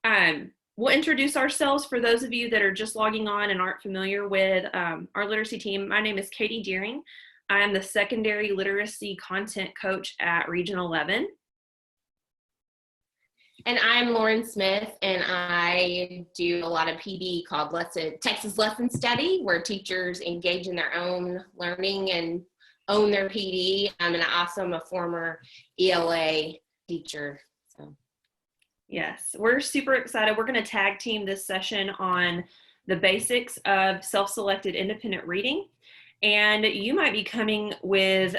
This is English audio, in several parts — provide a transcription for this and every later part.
We'll introduce ourselves for those of you that are just logging on and aren't familiar with our literacy team. My name is Katie Deering. I am the secondary literacy content coach at Region 11. And I'm Lauren Smith, and I do a lot of PD called Texas Lesson Study, where teachers engage in their own learning and own their PD. And I also am a former ELA teacher. So, yes, we're super excited. We're going to tag team this session on the basics of self-selected independent reading. And you might be coming with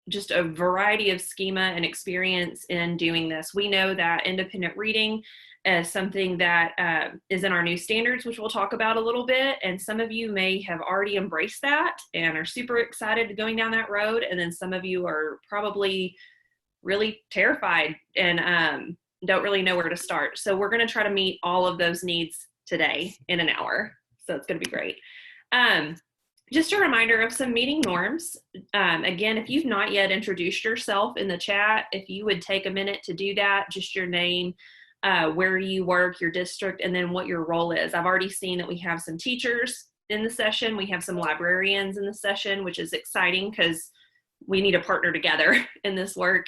just a variety of schema and experience in doing this. We know that independent reading is something that is in our new standards, which we'll talk about a little bit. And some of you may have already embraced that and are super excited going down that road. And then some of you are probably really terrified and don't really know where to start. So we're going to try to meet all of those needs today in an hour. So it's going to be great. Just a reminder of some meeting norms. Again, if you've not yet introduced yourself in the chat, if you would take a minute to do that, just your name, where you work, your district, and then what your role is. I've already seen that we have some teachers in the session. We have some librarians in the session, which is exciting because we need to partner together in this work.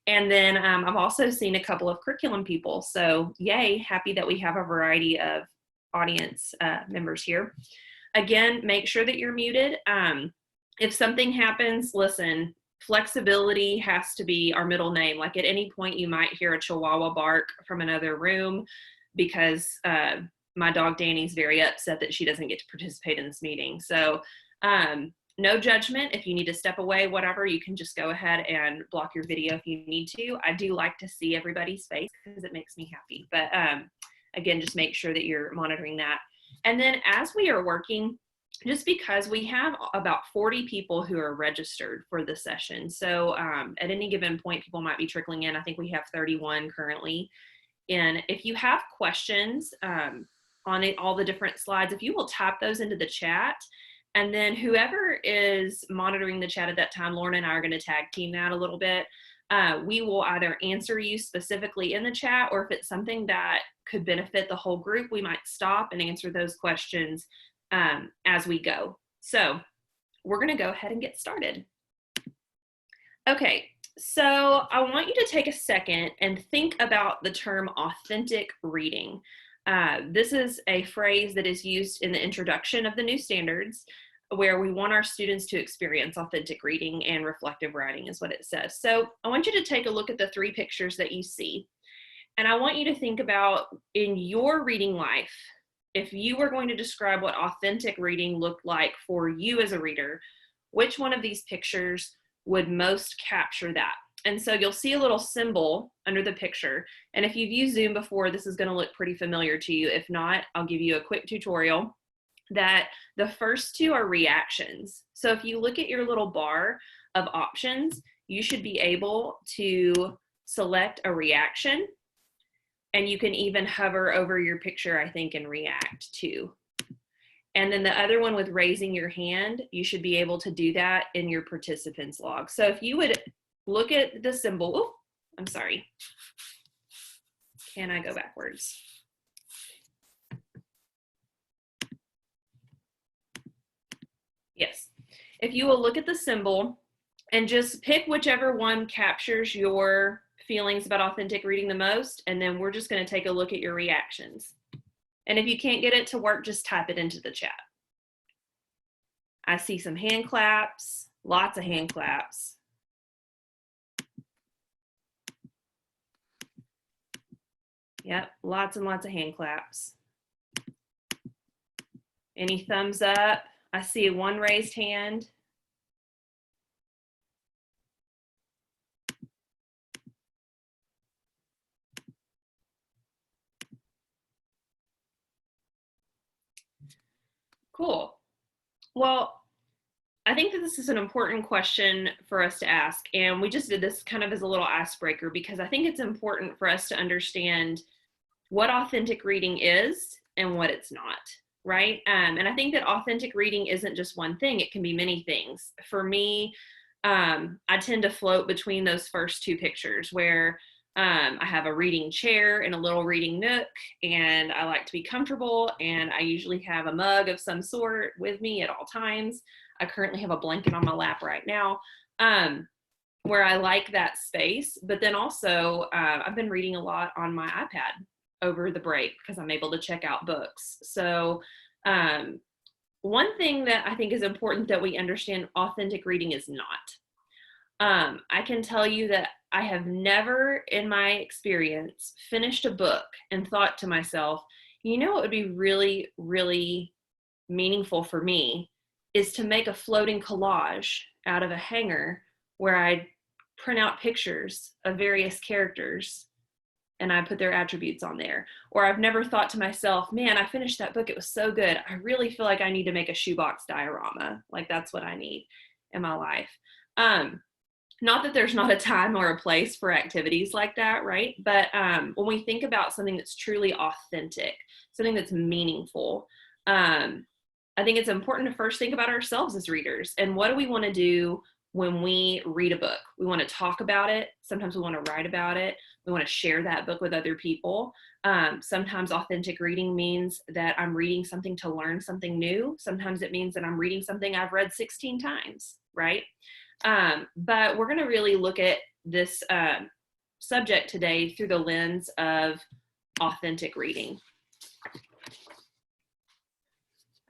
And then I've also seen a couple of curriculum people. So yay, happy that we have a variety of audience members here. Again, make sure that you're muted. If something happens, listen, flexibility has to be our middle name. Like at any point you might hear a chihuahua bark from another room because my dog Danny's very upset that she doesn't get to participate in this meeting. So no judgment. If you need to step away, whatever, you can just go ahead and block your video if you need to. I do like to see everybody's face because it makes me happy. But again, just make sure that you're monitoring that. And then as we are working, just because we have about 40 people who are registered for the session. So at any given point, people might be trickling in. I think we have 31 currently. And if you have questions on all the different slides, if you will type those into the chat, and then whoever is monitoring the chat at that time, Lauren and I are going to tag team that a little bit. We will either answer you specifically in the chat, or if it's something that could benefit the whole group, we might stop and answer those questions as we go. So we're going to go ahead and get started. Okay, so I want you to take a second and think about the term authentic reading. This is a phrase that is used in the introduction of the new standards, where we want our students to experience authentic reading and reflective writing is what it says. So I want you to take a look at the three pictures that you see. And I want you to think about in your reading life, if you were going to describe what authentic reading looked like for you as a reader, which one of these pictures would most capture that? And so you'll see a little symbol under the picture. And if you've used Zoom before, this is going to look pretty familiar to you. If not, I'll give you a quick tutorial. That the first two are reactions. So if you look at your little bar of options, you should be able to select a reaction, and you can even hover over your picture, I think, and react to. And then the other one with raising your hand, you should be able to do that in your participants log. So if you would look at the symbol, oh, I'm sorry. Can I go backwards? Yes. If you will look at the symbol and just pick whichever one captures your feelings about authentic reading the most, and then we're just going to take a look at your reactions. And if you can't get it to work, just type it into the chat. I see some hand claps, lots of hand claps. Yep, lots and lots of hand claps. Any thumbs up? I see one raised hand. Cool. Well, I think that this is an important question for us to ask. And we just did this kind of as a little icebreaker because I think it's important for us to understand what authentic reading is and what it's not. Right? And I think that authentic reading isn't just one thing. It can be many things. For me, I tend to float between those first two pictures where I have a reading chair and a little reading nook, and I like to be comfortable, and I usually have a mug of some sort with me at all times. I currently have a blanket on my lap right now, where I like that space. But then also, I've been reading a lot on my iPad over the break because I'm able to check out books. So one thing that I think is important that we understand authentic reading is not. I can tell you that I have never in my experience finished a book and thought to myself, you know, it would be really, really meaningful for me is to make a floating collage out of a hanger where I print out pictures of various characters and I put their attributes on there. Or I've never thought to myself, man, I finished that book. It was so good. I really feel like I need to make a shoebox diorama. Like that's what I need in my life. Not that there's not a time or a place for activities like that, right? But when we think about something that's truly authentic, something that's meaningful, I think it's important to first think about ourselves as readers and what do we want to do when we read a book. We want to talk about it. Sometimes we want to write about it. We want to share that book with other people. Sometimes authentic reading means that I'm reading something to learn something new. Sometimes it means that I'm reading something I've read 16 times, right? But we're going to really look at this subject today through the lens of authentic reading.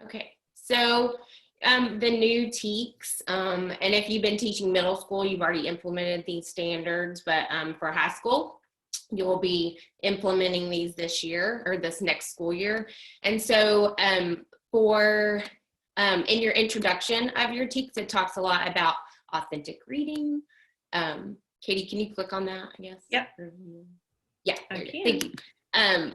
Okay, so the new TEKS, and if you've been teaching middle school, you've already implemented these standards, but for high school, you'll be implementing these this year or this next school year. And so in your introduction of your TEKS, it talks a lot about authentic reading. Katie, can you click on that, I guess? Yep. Yeah, thank you.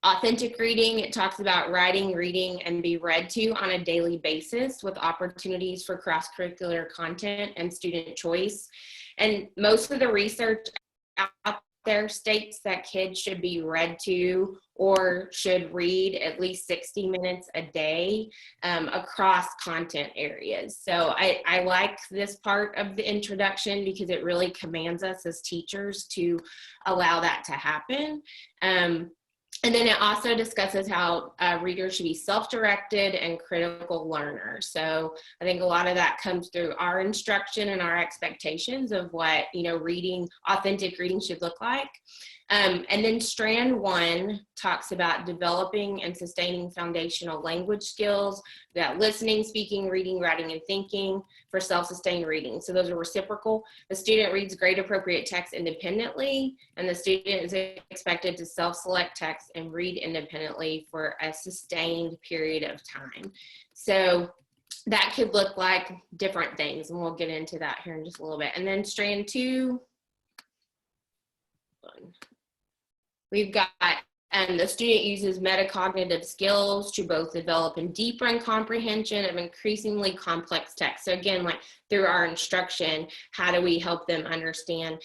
Authentic reading, it talks about writing, reading, and be read to on a daily basis with opportunities for cross-curricular content and student choice. And most of the research out there states that kids should be read to or should read at least 60 minutes a day across content areas. So I like this part of the introduction because it really commands us as teachers to allow that to happen. And then it also discusses how readers should be self-directed and critical learners. So I think a lot of that comes through our instruction and our expectations of what, authentic reading should look like. And then strand 1 talks about developing and sustaining foundational language skills, that listening, speaking, reading, writing, and thinking for self-sustained reading. So those are reciprocal. The student reads grade appropriate text independently, and the student is expected to self-select text and read independently for a sustained period of time. So that could look like different things, and we'll get into that here in just a little bit. And then strand 2, we've got, the student uses metacognitive skills to both develop and deepen comprehension of increasingly complex text. So again, like through our instruction, how do we help them understand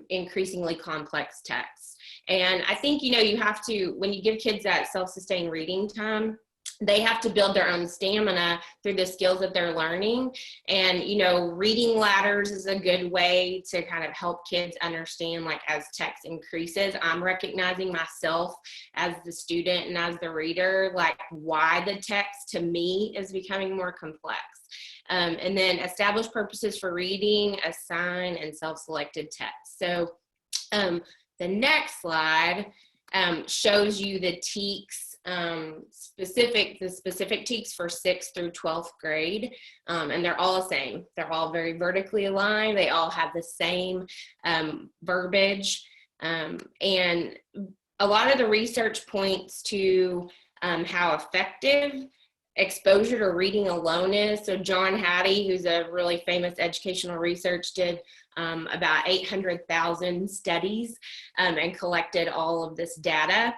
increasingly complex texts? And I think, you have to, when you give kids that self-sustained reading time, they have to build their own stamina through the skills that they're learning. And, reading ladders is a good way to kind of help kids understand, like, as text increases, I'm recognizing myself as the student and as the reader, like why the text to me is becoming more complex. And then establish purposes for reading, assign, and self-selected text. So the next slide shows you the TEKS, specific TEKS for 6th through 12th grade, and they're all the same. They're all very vertically aligned. They all have the same verbiage, and a lot of the research points to how effective exposure to reading alone is. So John Hattie, who's a really famous educational researcher, did about 800,000 studies and collected all of this data.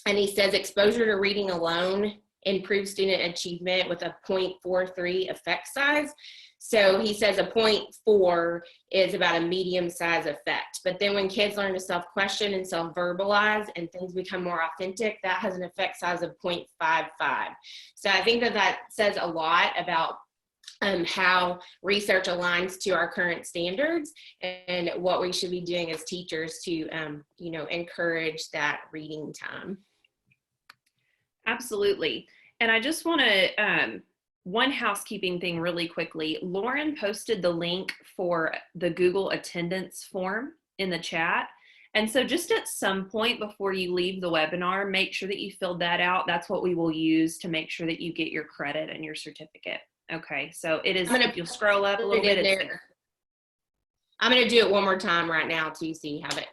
And he says exposure to reading alone improves student achievement with a 0.43 effect size. So he says a 0.4 is about a medium size effect. But then when kids learn to self-question and self-verbalize and things become more authentic, that has an effect size of 0.55. So I think that says a lot about how research aligns to our current standards and what we should be doing as teachers to, you know, encourage that reading time. Absolutely. And I just want to, one housekeeping thing really quickly. Lauren posted the link for the Google Attendance form in the chat. And so just at some point before you leave the webinar, make sure that you filled that out. That's what we will use to make sure that you get your credit and your certificate. Okay, so it is, if you'll scroll up a little bit, it's there. I'm going to do it one more time right now too, so you have it.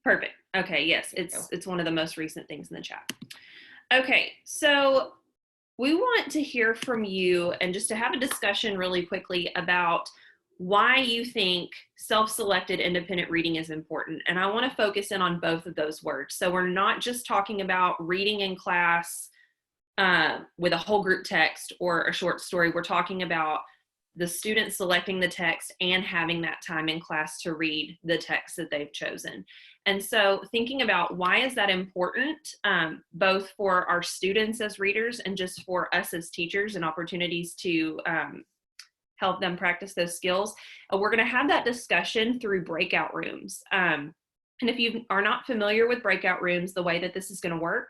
Perfect. Okay, yes, it's one of the most recent things in the chat. Okay, so we want to hear from you and just to have a discussion really quickly about why you think self-selected independent reading is important. And I want to focus in on both of those words. So we're not just talking about reading in class with a whole group text or a short story. We're talking about the student selecting the text and having that time in class to read the text that they've chosen. And so thinking about why is that important, both for our students as readers and just for us as teachers and opportunities to help them practice those skills. We're going to have that discussion through breakout rooms. And if you are not familiar with breakout rooms, the way that this is going to work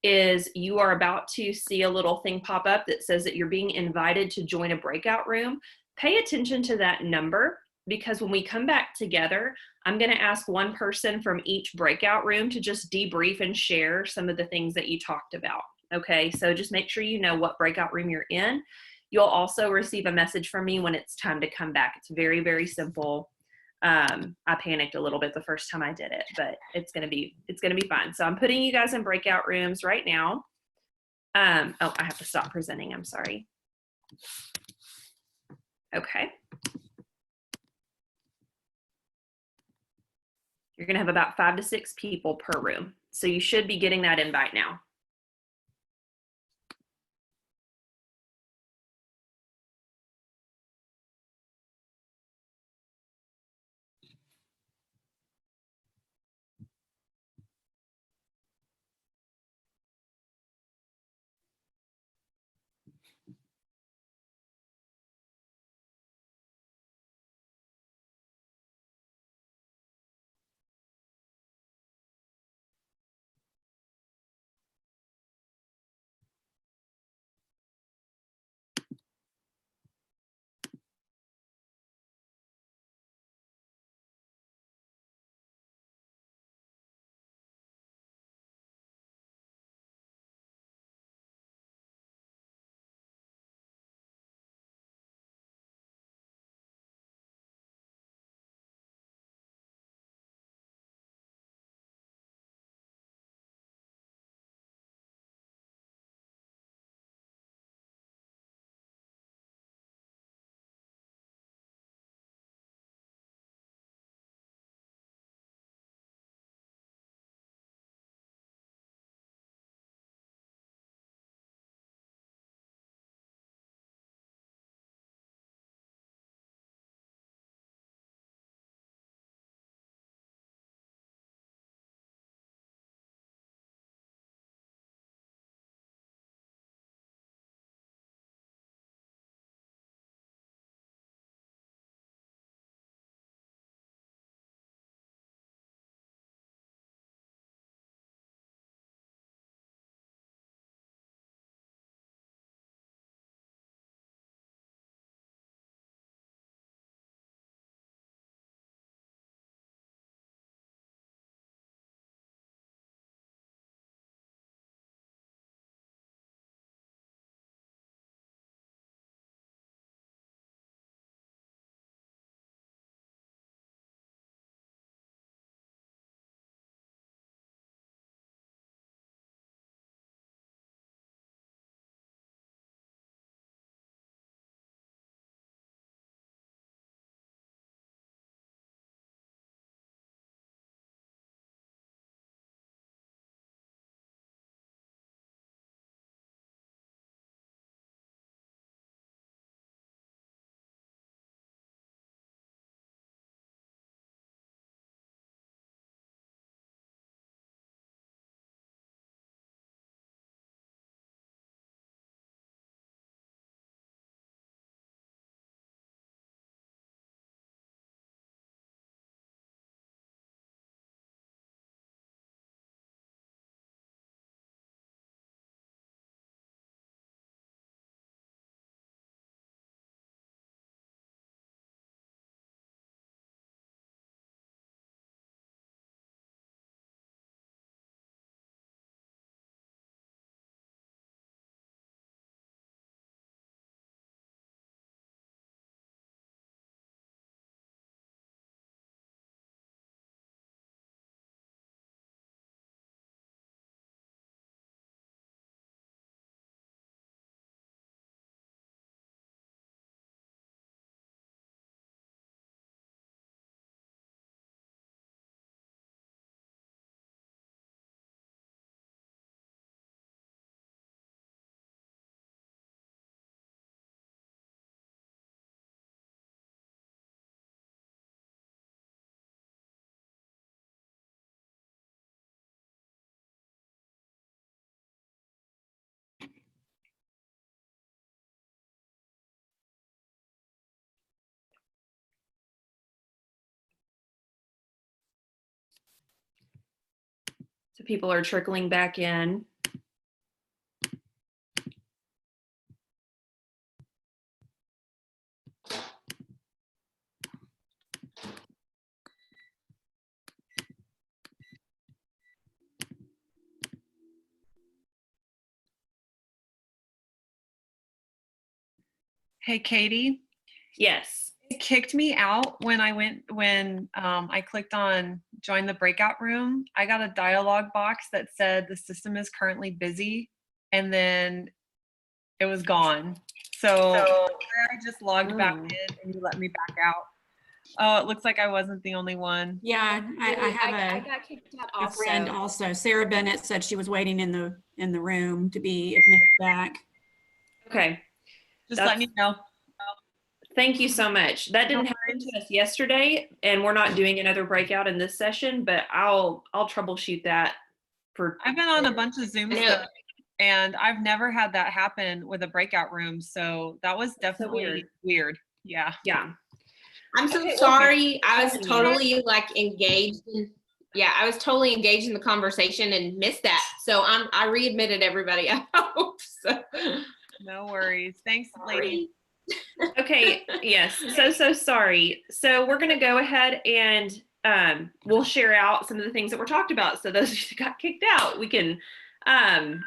is you are about to see a little thing pop up that says that you're being invited to join a breakout room. Pay attention to that number, because when we come back together, I'm going to ask one person from each breakout room to just debrief and share some of the things that you talked about. Okay, so just make sure you know what breakout room you're in. You'll also receive a message from me when it's time to come back. It's very, very simple. I panicked a little bit the first time I did it, but it's gonna be fine. So I'm putting you guys in breakout rooms right now. Oh, I have to stop presenting. I'm sorry. Okay. You're gonna have about 5 to 6 people per room. So you should be getting that invite now. So people are trickling back in. Hey, Katie. Yes. It kicked me out when I clicked on join the breakout room. I got a dialog box that said the system is currently busy, and then it was gone. So I just logged back in and you let me back out. Oh, it looks like I wasn't the only one. Yeah, I have got kicked out a friend also. also. Sarah Bennett said she was waiting in the room to be admitted back. Okay. Just let me know. Thank you so much. That didn't happen to us yesterday, and we're not doing another breakout in this session, but I'll troubleshoot that for. I've been on a bunch of Zoom stuff, and I've never had that happen with a breakout room. So that was definitely weird. Yeah. Yeah. I'm so sorry. I was totally like engaged in, I was totally engaged in the conversation and missed that. So I readmitted everybody. I hope so. No worries. Thanks, lady. Okay. Yes. So sorry. So we're going to go ahead and we'll share out some of the things that were talked about. So those who got kicked out, we can and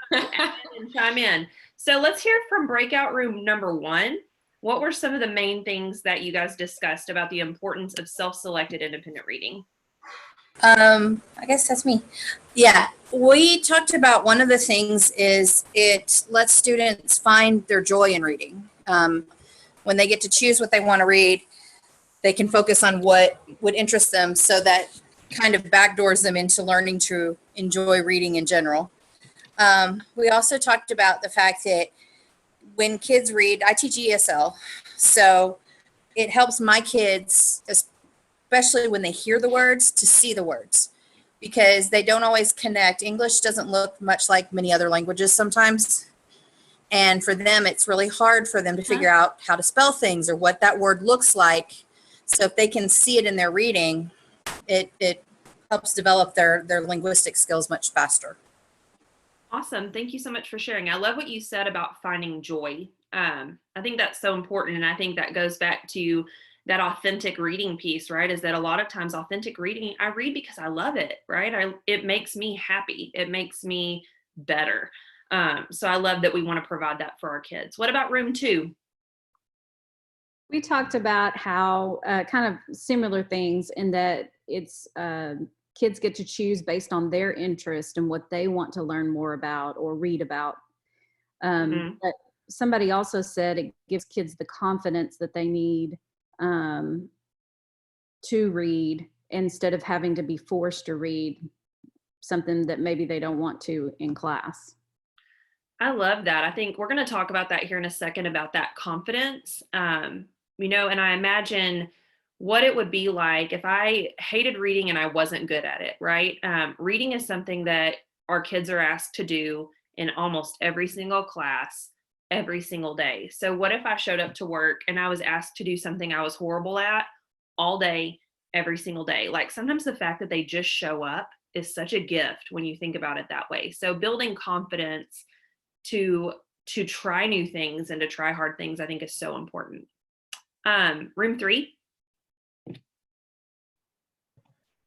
chime in. So let's hear from breakout room number 1. What were some of the main things that you guys discussed about the importance of self-selected independent reading? I guess that's me. Yeah, we talked about one of the things is it lets students find their joy in reading. When they get to choose what they want to read, they can focus on what would interest them, so that kind of backdoors them into learning to enjoy reading in general. We also talked about the fact that when kids read, I teach ESL, so it helps my kids, especially when they hear the words, to see the words, because they don't always connect. English doesn't look much like many other languages sometimes. And for them, it's really hard for them to figure out how to spell things or what that word looks like. So if they can see it in their reading, it helps develop their linguistic skills much faster. Awesome. Thank you so much for sharing. I love what you said about finding joy. I think that's so important. And I think that goes back to that authentic reading piece, right? Is that a lot of times authentic reading, I read because I love it, right? It makes me happy. It makes me better. So I love that we want to provide that for our kids. What about room 2? We talked about how kind of similar things in that it's kids get to choose based on their interest and what they want to learn more about or read about. But somebody also said it gives kids the confidence that they need to read, instead of having to be forced to read something that maybe they don't want to in class. I love that. I think we're going to talk about that here in a second, about that confidence. And I imagine what it would be like if I hated reading and I wasn't good at it, right? Reading is something that our kids are asked to do in almost every single class, every single day. So what if I showed up to work and I was asked to do something I was horrible at all day, every single day? Like, sometimes the fact that they just show up is such a gift when you think about it that way. So building confidence to try new things and to try hard things, I think, is so important. Room 3.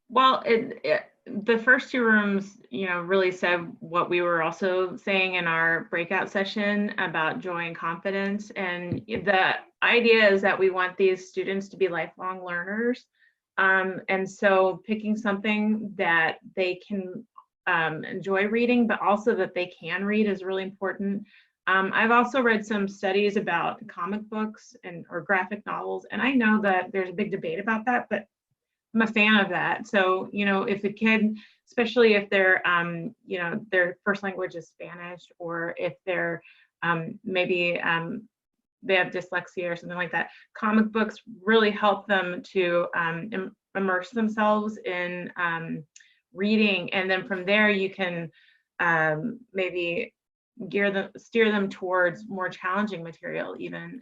Well, the first 2 rooms, really said what we were also saying in our breakout session about joy and confidence. And the idea is that we want these students to be lifelong learners. And so picking something that they can enjoy reading, but also that they can read, is really important. I've also read some studies about comic books or graphic novels, and I know that there's a big debate about that, but I'm a fan of that. So, if a kid, especially if they're, their first language is Spanish, or if they're maybe they have dyslexia or something like that, comic books really help them to immerse themselves in reading. And then from there, you can maybe steer them towards more challenging material even,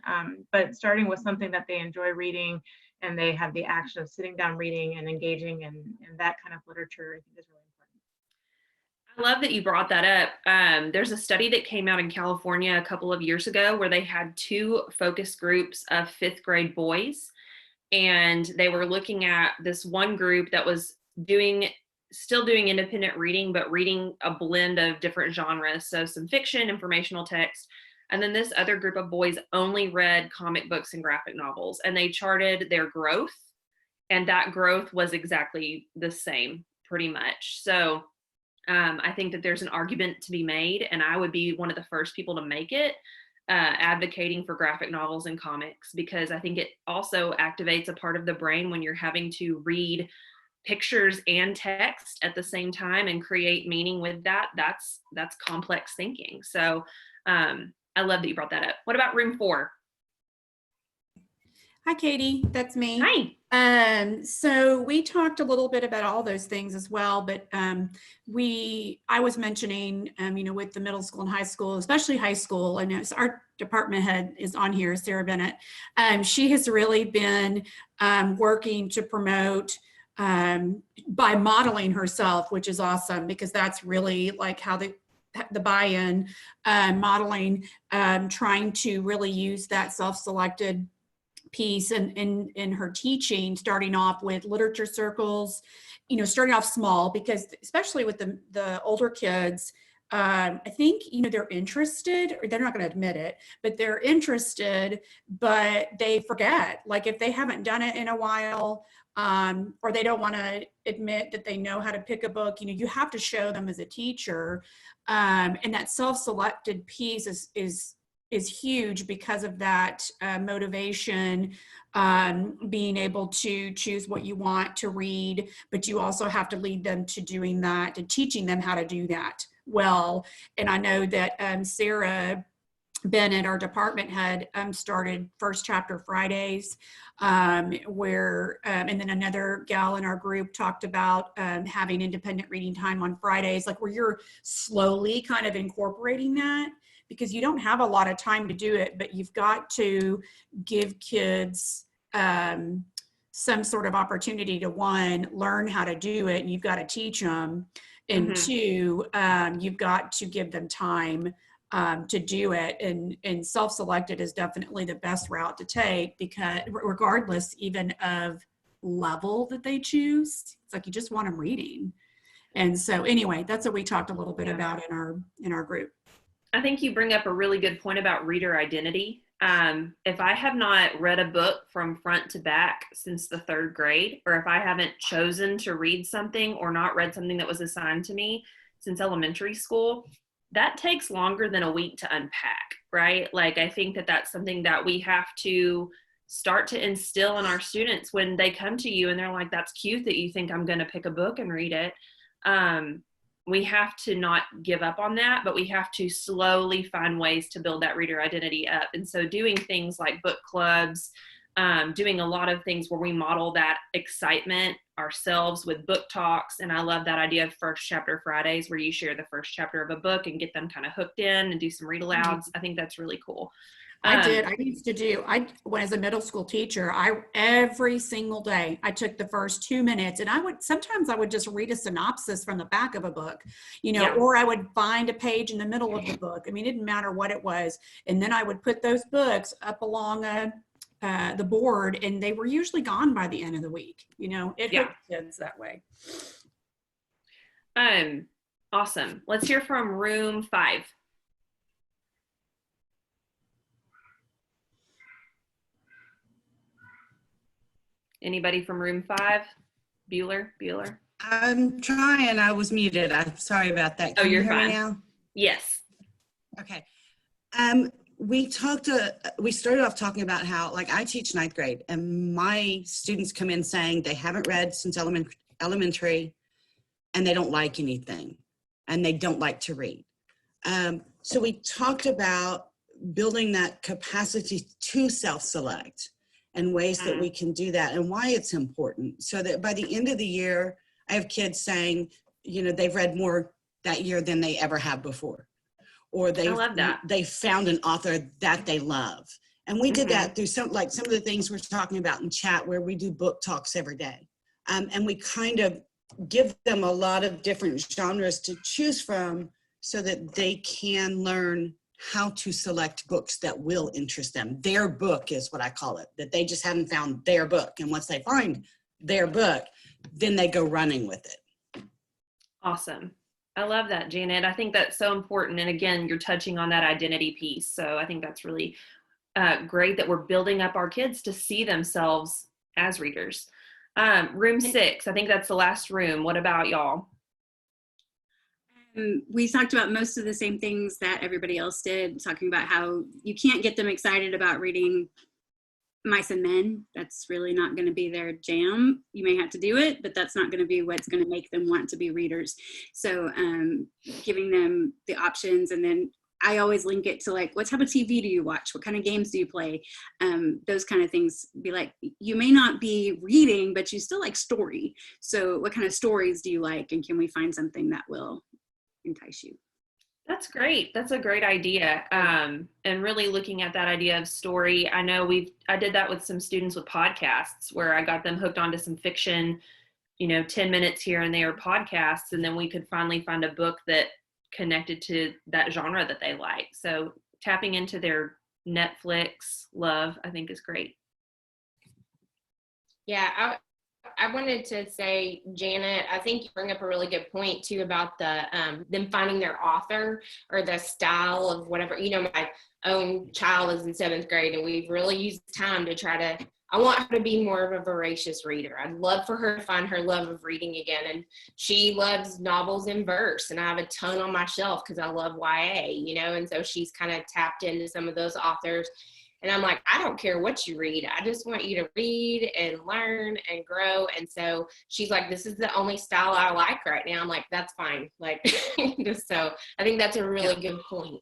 but starting with something that they enjoy reading and they have the action of sitting down reading and engaging in that kind of literature, I think, is really important. I love that you brought that up. There's a study that came out in California a couple of years ago where they had 2 focus groups of 5th grade boys. And they were looking at this one group that was still doing independent reading, but reading a blend of different genres. So some fiction, informational text. And then this other group of boys only read comic books and graphic novels. And they charted their growth. And that growth was exactly the same, pretty much. So I think that there's an argument to be made, and I would be one of the first people to make it, advocating for graphic novels and comics, because I think it also activates a part of the brain when you're having to read pictures and text at the same time and create meaning with that. That's complex thinking. So I love that you brought that up. What about room 4? Hi, Katie. That's me. Hi. So we talked a little bit about all those things as well, but I was mentioning, with the middle school and high school, especially high school, I know our department head is on here, Sarah Bennett. She has really been working to promote by modeling herself, which is awesome, because that's really like how the buy-in, modeling, trying to really use that self-selected piece in her teaching, starting off with literature circles, starting off small, because especially with the older kids, I think, they're interested, or they're not going to admit it, but they're interested, but they forget, like if they haven't done it in a while, or they don't want to admit that they know how to pick a book, you have to show them as a teacher. And that self-selected piece is huge because of that motivation, being able to choose what you want to read, but you also have to lead them to doing that and teaching them how to do that well. And I know that Sarah Bennett, our department head, started First Chapter Fridays, where, and then another gal in our group talked about having independent reading time on Fridays, like where you're slowly kind of incorporating that, because you don't have a lot of time to do it, but you've got to give kids some sort of opportunity to, 1, learn how to do it, and you've got to teach them, and 2, you've got to give them time to do it. And self-selected is definitely the best route to take, because regardless even of level that they choose, it's like you just want them reading. And so anyway, that's what we talked a little bit about in our group. I think you bring up a really good point about reader identity. If I have not read a book from front to back since the 3rd grade, or if I haven't chosen to read something or not read something that was assigned to me since elementary school, that takes longer than a week to unpack, right? Like, I think that that's something that we have to start to instill in our students when they come to you and they're like, that's cute that you think I'm going to pick a book and read it. We have to not give up on that, but we have to slowly find ways to build that reader identity up. And so doing things like book clubs, doing a lot of things where we model that excitement ourselves with book talks. And I love that idea of First Chapter Fridays, where you share the first chapter of a book and get them kind of hooked in and do some read alouds. I think that's really cool. I used to do, when as a middle school teacher, every single day, I took the first 2 minutes, and sometimes I would just read a synopsis from the back of a book, or I would find a page in the middle of the book. I mean, it didn't matter what it was. And then I would put those books up along the board, and they were usually gone by the end of the week. It hooked kids that way. Awesome. Let's hear from room 5. Anybody from room 5? Bueller? I'm trying. I was muted. I'm sorry about that. Can you're you hear fine me now? Yes. Okay. We started off talking about how, like, I teach 9th grade, and my students come in saying they haven't read since elementary, and they don't like anything, and they don't like to read. So we talked about building that capacity to self-select and ways that we can do that, and why it's important, so that by the end of the year, I have kids saying, they've read more that year than they ever have before, or they found an author that they love. And we did that through some of the things we're talking about in chat, where we do book talks every day. And we kind of give them a lot of different genres to choose from so that they can learn how to select books that will interest them. Their book is what I call it, that they just haven't found their book. And once they find their book, then they go running with it. Awesome. I love that, Janet. I think that's so important. And again, you're touching on that identity piece. So I think that's really great that we're building up our kids to see themselves as readers. Room 6, I think that's the last room. What about y'all? We talked about most of the same things that everybody else did, talking about how you can't get them excited about reading Mice and Men. That's really not going to be their jam. You may have to do it, but that's not going to be what's going to make them want to be readers. So giving them the options, and then I always link it to like, what type of TV do you watch? What kind of games do you play? Those kind of things. Be like, you may not be reading, but you still like story. So what kind of stories do you like? And can we find something that will entice you? That's great. That's a great idea. And really looking at that idea of story. I know I did that with some students with podcasts where I got them hooked onto some fiction, 10 minutes here and there podcasts. And then we could finally find a book that connected to that genre that they like. So tapping into their Netflix love, I think is great. Yeah, I wanted to say, Janet, I think you bring up a really good point too about the them finding their author or the style of whatever. My own child is in 7th grade, and we've really used time to try to. I want her to be more of a voracious reader. I'd love for her to find her love of reading again, and she loves novels in verse, and I have a ton on my shelf because I love YA, and so she's kind of tapped into some of those authors. And I'm like, I don't care what you read. I just want you to read and learn and grow. And so she's like, this is the only style I like right now. I'm like, that's fine. Like, so I think that's a really good point.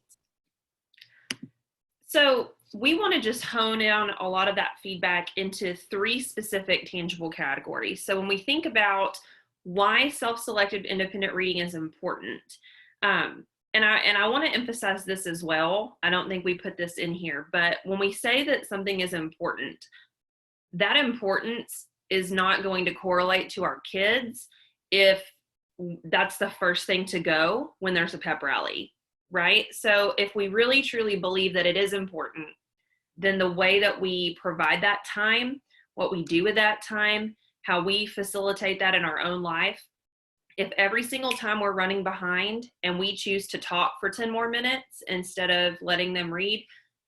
So we want to just hone in on a lot of that feedback into 3 specific tangible categories. So when we think about why self-selected independent reading is important, and I want to emphasize this as well. I don't think we put this in here, but when we say that something is important, that importance is not going to correlate to our kids if that's the first thing to go when there's a pep rally, right? So if we really truly believe that it is important, then the way that we provide that time, what we do with that time, how we facilitate that in our own life, if every single time we're running behind and we choose to talk for 10 more minutes instead of letting them read,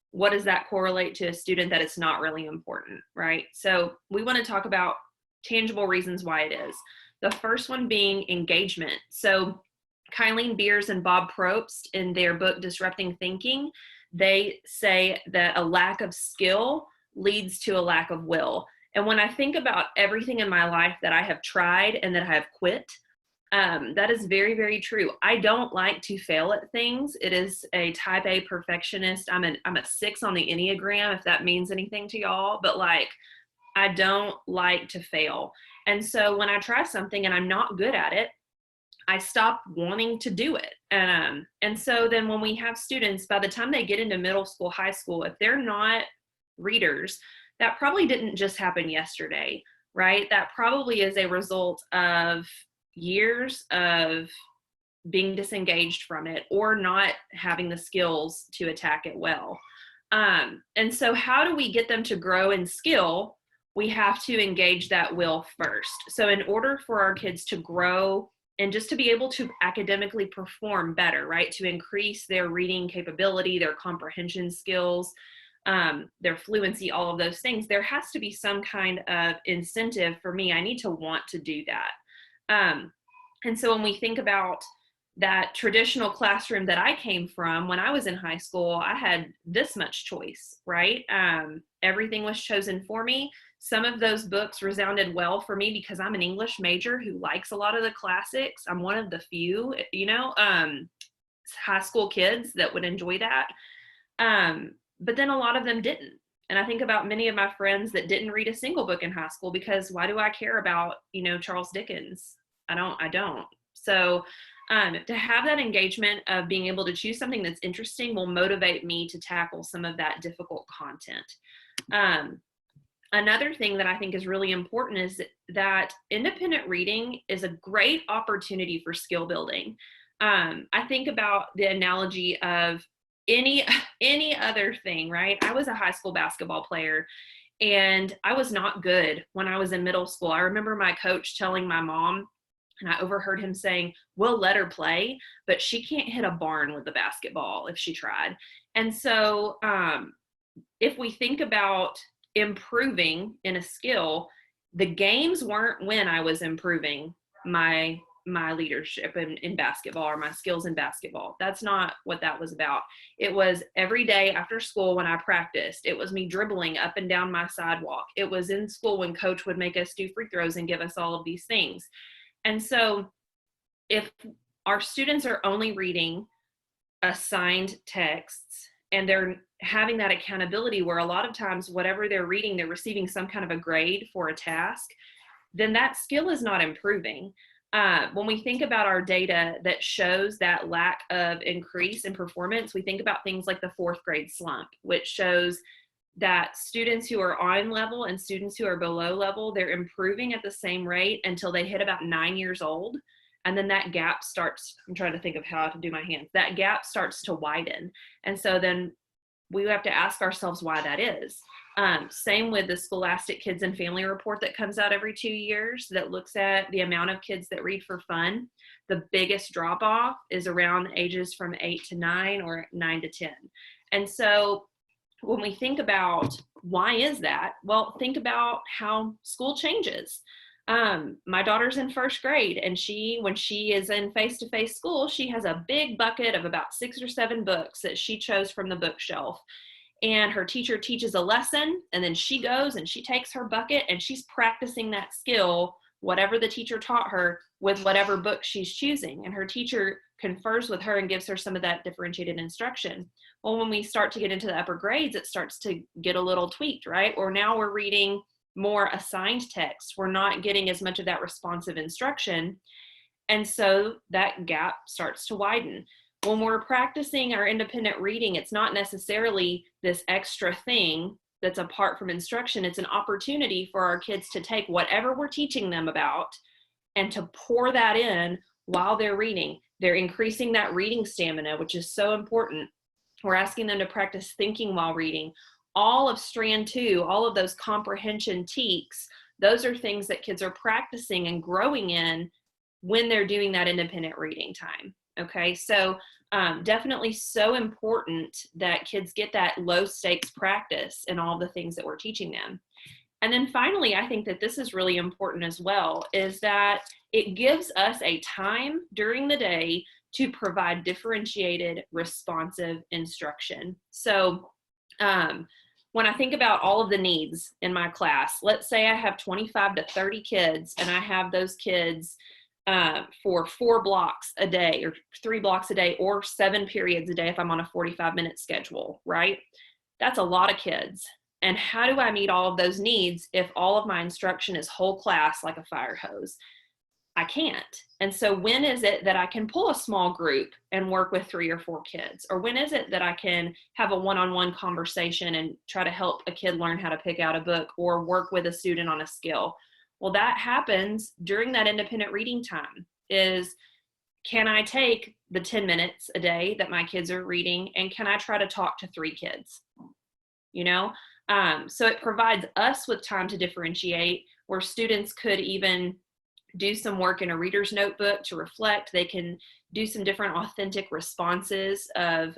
what does that correlate to a student that it's not really important, right? So we want to talk about tangible reasons why it is. The first one being engagement. So Kylene Beers and Bob Probst, in their book, Disrupting Thinking, they say that a lack of skill leads to a lack of will. And when I think about everything in my life that I have tried and that I have quit, that is very, very true. I don't like to fail at things. It is a type A perfectionist. I'm a 6 on the Enneagram, if that means anything to y'all, but like, I don't like to fail. And so when I try something and I'm not good at it, I stop wanting to do it. And so then when we have students, by the time they get into middle school, high school, if they're not readers, that probably didn't just happen yesterday, right? That probably is a result of years of being disengaged from it or not having the skills to attack it well. And so how do we get them to grow in skill? We have to engage that will first. So in order for our kids to grow and just to be able to academically perform better, right? To increase their reading capability, their comprehension skills, their fluency, all of those things, there has to be some kind of incentive for me. I need to want to do that. And so when we think about that traditional classroom that I came from when I was in high school, I had this much choice, right? Everything was chosen for me. Some of those books resounded well for me because I'm an English major who likes a lot of the classics. I'm one of the few, high school kids that would enjoy that. But then a lot of them didn't. And I think about many of my friends that didn't read a single book in high school because why do I care about, Charles Dickens? I don't. So to have that engagement of being able to choose something that's interesting will motivate me to tackle some of that difficult content. another thing that I think is really important is that independent reading is a great opportunity for skill building. I think about the analogy of any other thing, right? I was a high school basketball player, and I was not good when I was in middle school. I remember my coach telling my mom, and I overheard him saying, "We'll let her play, but she can't hit a barn with the basketball if she tried." And so if we think about improving in a skill, the games weren't when I was improving my leadership in basketball or my skills in basketball. That's not what that was about. It was every day after school when I practiced. It was me dribbling up and down my sidewalk. It was in school when coach would make us do free throws and give us all of these things. And so if our students are only reading assigned texts and they're having that accountability where a lot of times whatever they're reading, they're receiving some kind of a grade for a task, then that skill is not improving. When we think about our data that shows that lack of increase in performance, we think about things like the 4th grade slump, which shows that students who are on level and students who are below level, they're improving at the same rate until they hit about 9 years old. And then that gap starts, I'm trying to think of how to do my hands, that gap starts to widen. And so then we have to ask ourselves why that is. Same with the Scholastic Kids and Family Report that comes out every 2 years that looks at the amount of kids that read for fun. The biggest drop off is around ages from 8 to 9 or 9 to 10. And so when we think about why is that, well, think about how school changes. My daughter's in 1st grade, and when she is in face-to-face school, she has a big bucket of about 6 or 7 books that she chose from the bookshelf. And her teacher teaches a lesson, and then she goes and she takes her bucket and she's practicing that skill, whatever the teacher taught her, with whatever book she's choosing. And her teacher confers with her and gives her some of that differentiated instruction. Well, when we start to get into the upper grades, it starts to get a little tweaked, right? Or now we're reading more assigned text. We're not getting as much of that responsive instruction. And so that gap starts to widen. When we're practicing our independent reading, it's not necessarily this extra thing that's apart from instruction. It's an opportunity for our kids to take whatever we're teaching them about and to pour that in while they're reading. They're increasing that reading stamina, which is so important. We're asking them to practice thinking while reading. All of strand 2, all of those comprehension teaks, those are things that kids are practicing and growing in when they're doing that independent reading time. Okay, so definitely so important that kids get that low stakes practice in all the things that we're teaching them. And then finally, I think that this is really important as well, is that it gives us a time during the day to provide differentiated, responsive instruction. So when I think about all of the needs in my class, let's say I have 25 to 30 kids and I have those kids for 4 blocks a day or 3 blocks a day or 7 periods a day if I'm on a 45-minute schedule, right? That's a lot of kids. And how do I meet all of those needs if all of my instruction is whole class like a fire hose? I can't. And so when is it that I can pull a small group and work with 3 or 4 kids? Or when is it that I can have a one-on-one conversation and try to help a kid learn how to pick out a book or work with a student on a skill? Well, that happens during that independent reading time. Is, can I take the 10 minutes a day that my kids are reading and can I try to talk to 3 kids? You know, so it provides us with time to differentiate, where students could even do some work in a reader's notebook to reflect. They can do some different authentic responses of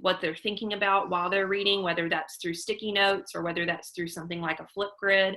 what they're thinking about while they're reading, whether that's through sticky notes or whether that's through something like a Flipgrid.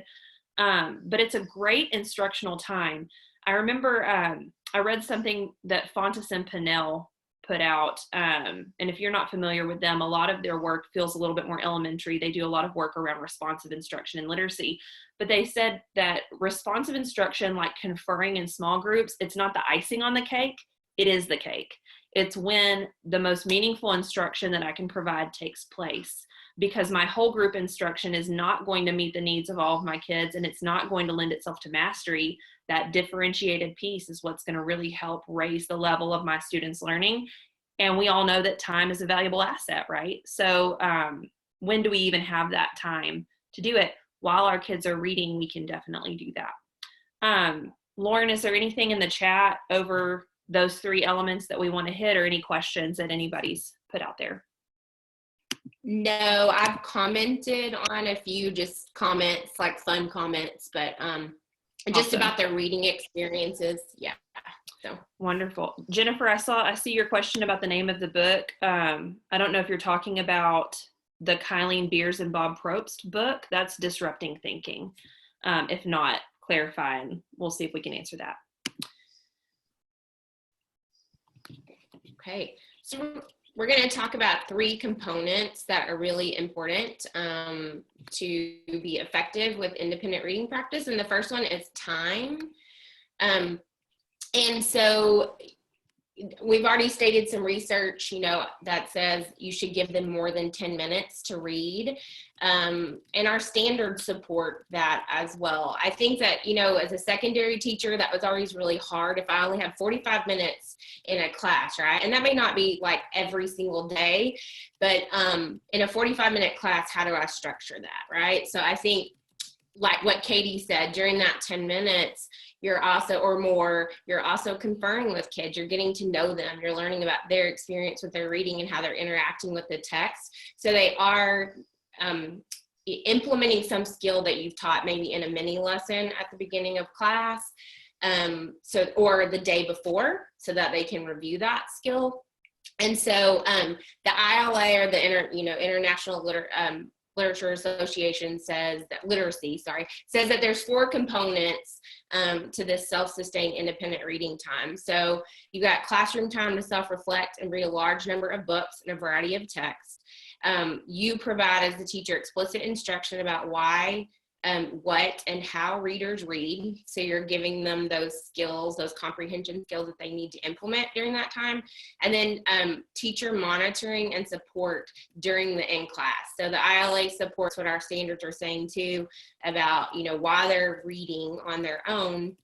But it's a great instructional time. I remember I read something that Fontes and Pinnell put out. And if you're not familiar with them, a lot of their work feels a little bit more elementary. They do a lot of work around responsive instruction and literacy. But they said that responsive instruction, like conferring in small groups, it's not the icing on the cake, it is the cake. It's when the most meaningful instruction that I can provide takes place, because my whole group instruction is not going to meet the needs of all of my kids, and it's not going to lend itself to mastery. That differentiated piece is what's going to really help raise the level of my students' learning. And we all know that time is a valuable asset, right? So when do we even have that time to do it? while our kids are reading, we can definitely do that. Lauren, is there anything in the chat over those 3 elements that we want to hit, or any questions that anybody's put out there? No, I've commented on a few just comments, like fun comments, but just Awesome. about their reading experiences. Yeah. So Wonderful. Jennifer, I see your question about the name of the book. I don't know if you're talking about the Kylene Beers and Bob Probst book. That's Disrupting Thinking. If not, clarify, and we'll see if we can answer that. Okay, so we're going to talk about 3 components that are really important to be effective with independent reading practice. And the first one is time. And so we've already stated some research, that says you should give them more than 10 minutes to read. And our standards support that as well. I think that, as a secondary teacher, that was always really hard if I only had 45 minutes in a class, right? And that may not be like every single day, but in a 45-minute class, how do I structure that, right? So I think, like what Katie said, during that 10 minutes, you're also conferring with kids. You're getting to know them. You're learning about their experience with their reading and how they're interacting with the text. So they are implementing some skill that you've taught maybe in a mini lesson at the beginning of class, or the day before, so that they can review that skill. And so the ILA, or the International Literature Association says that there's 4 components to this self-sustained independent reading time. So you got classroom time to self-reflect and read a large number of books and a variety of texts. You provide, as the teacher, explicit instruction about why, what, and how readers read. So you're giving them those skills, those comprehension skills that they need to implement during that time. And then teacher monitoring and support during the in-class. So the ILA supports what our standards are saying too, about, while they're reading on their own,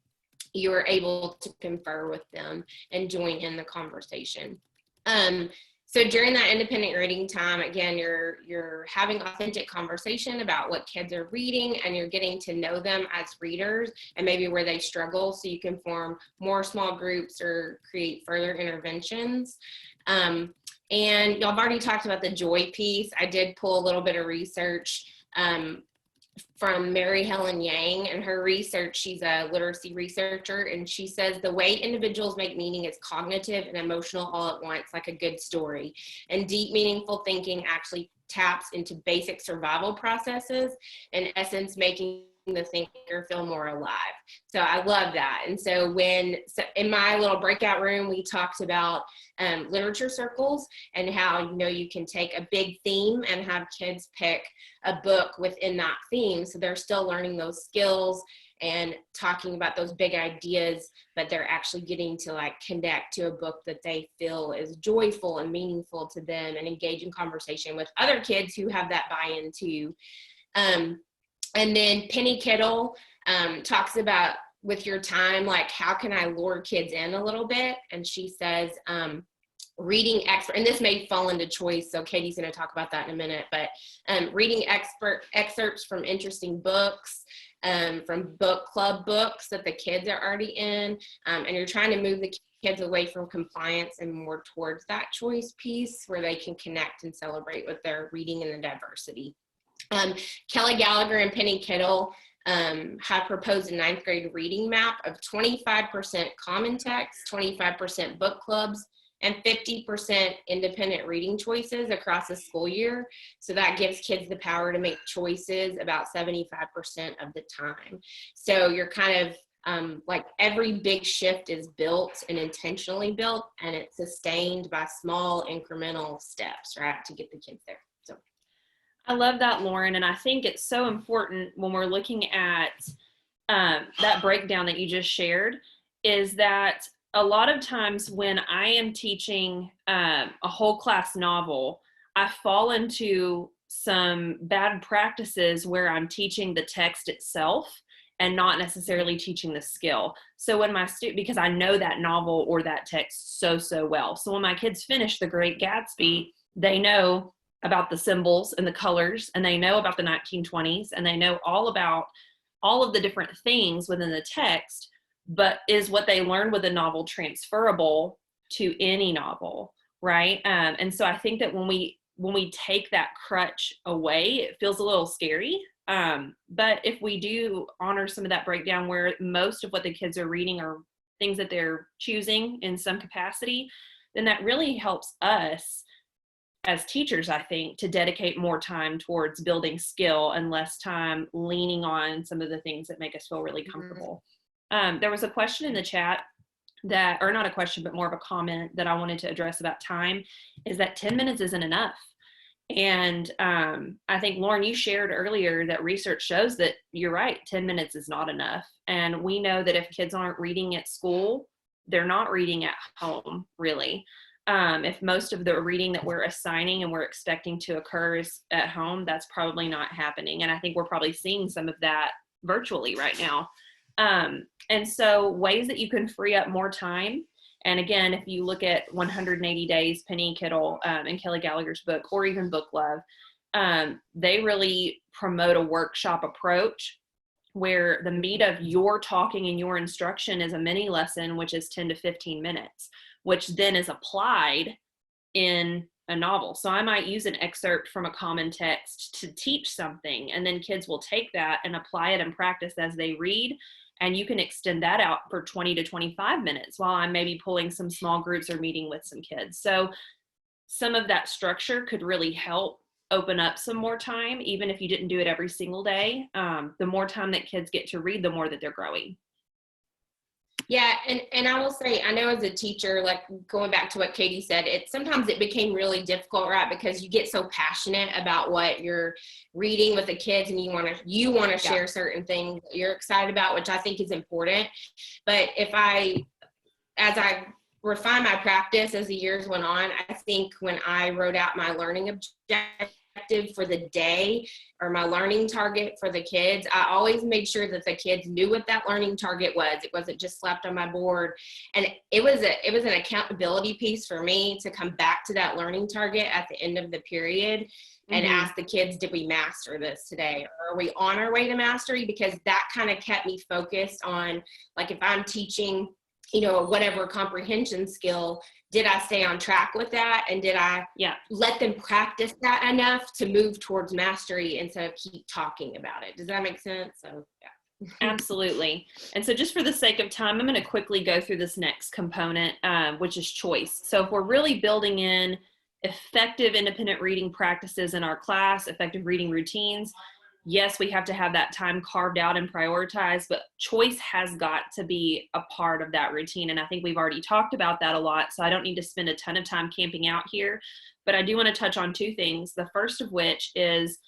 you're able to confer with them and join in the conversation. So during that independent reading time, again, you're having authentic conversation about what kids are reading, and you're getting to know them as readers and maybe where they struggle, so you can form more small groups or create further interventions. And y'all have already talked about the joy piece. I did pull a little bit of research from Mary Helen Yang and her research. She's a literacy researcher, and she says the way individuals make meaning is cognitive and emotional all at once, like a good story. And deep, meaningful thinking actually taps into basic survival processes, in essence, making the thinker feel more alive. So I love that. And so in my little breakout room, we talked about literature circles, and how, you can take a big theme and have kids pick a book within that theme. So they're still learning those skills and talking about those big ideas, but they're actually getting to connect to a book that they feel is joyful and meaningful to them, and engage in conversation with other kids who have that buy-in too. And then Penny Kittle talks about, with your time, how can I lure kids in a little bit? And she says, reading expert, and this may fall into choice, so Katie's going to talk about that in a minute, but reading excerpts from interesting books, from book club books that the kids are already in, and you're trying to move the kids away from compliance and more towards that choice piece, where they can connect and celebrate with their reading and the diversity. Kelly Gallagher and Penny Kittle have proposed a 9th grade reading map of 25% common text, 25% book clubs, and 50% independent reading choices across the school year. So that gives kids the power to make choices about 75% of the time. So you're kind of every big shift is built and intentionally built, and it's sustained by small incremental steps, right, to get the kids there. So I love that, Lauren. And I think it's so important when we're looking at that breakdown that you just shared, is that a lot of times when I am teaching a whole class novel, I fall into some bad practices where I'm teaching the text itself and not necessarily teaching the skill. So when my because I know that novel or that text so well. So when my kids finish The Great Gatsby, they know about the symbols and the colors, and they know about the 1920s, and they know all about all of the different things within the text, but is what they learn with a novel transferable to any novel, right? And so I think that when we take that crutch away, it feels a little scary. But if we do honor some of that breakdown where most of what the kids are reading are things that they're choosing in some capacity, then that really helps us as teachers, I think, to dedicate more time towards building skill and less time leaning on some of the things that make us feel really comfortable. There was a question in the chat that, or not a question, but more of a comment that I wanted to address about time, is that 10 minutes isn't enough. And I think, Lauren, you shared earlier that research shows that you're right, 10 minutes is not enough. And we know that if kids aren't reading at school, they're not reading at home, really. If most of the reading that we're assigning and we're expecting to occur is at home, that's probably not happening. And I think we're probably seeing some of that virtually right now. And so ways that you can free up more time. And again, if you look at 180 Days, Penny Kittle and Kelly Gallagher's book, or even Book Love, they really promote a workshop approach where the meat of your talking and your instruction is a mini lesson, which is 10 to 15 minutes, which then is applied in a novel. So I might use an excerpt from a common text to teach something, and then kids will take that and apply it and practice as they read. And you can extend that out for 20 to 25 minutes while I'm maybe pulling some small groups or meeting with some kids. So some of that structure could really help open up some more time, even if you didn't do it every single day. The more time that kids get to read, the more that they're growing. Yeah, and I will say, I know as a teacher, like going back to what Katie said, sometimes it became really difficult, right? Because you get so passionate about what you're reading with the kids, and you want to share certain things that you're excited about, which I think is important. But as I refine my practice as the years went on, I think when I wrote out my learning objective for the day, or my learning target for the kids, I always made sure that the kids knew what that learning target was. It wasn't just slapped on my board. And it was an accountability piece for me to come back to that learning target at the end of the period and ask the kids, did we master this today? Or are we on our way to mastery? Because that kind of kept me focused on, like, if I'm teaching, whatever comprehension skill, did I stay on track with that? And did I let them practice that enough to move towards mastery instead of keep talking about it? Does that make sense? So, yeah. Absolutely. And so just for the sake of time, I'm going to quickly go through this next component, which is choice. So if we're really building in effective independent reading practices in our class, effective reading routines, yes, we have to have that time carved out and prioritized, but choice has got to be a part of that routine. And I think we've already talked about that a lot, so I don't need to spend a ton of time camping out here. But I do want to touch on two things. The first of which is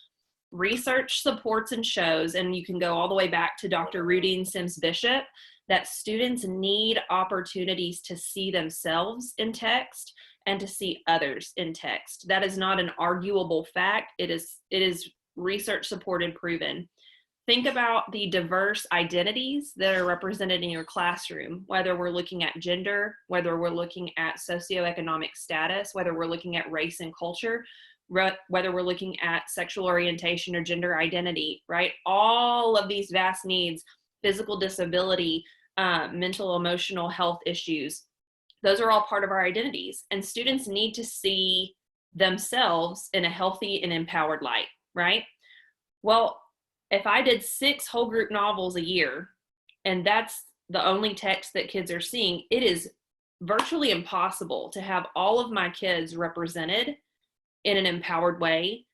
research supports and shows, and you can go all the way back to Dr. Rudine Sims Bishop, that students need opportunities to see themselves in text and to see others in text. That is not an arguable fact. It is research supported, proven. Think about the diverse identities that are represented in your classroom, whether we're looking at gender, whether we're looking at socioeconomic status, whether we're looking at race and culture, whether we're looking at sexual orientation or gender identity, right? All of these vast needs, physical disability, mental, emotional health issues, those are all part of our identities. And students need to see themselves in a healthy and empowered light, right? Well, if I did 6 whole group novels a year, and that's the only text that kids are seeing, it is virtually impossible to have all of my kids represented in an empowered way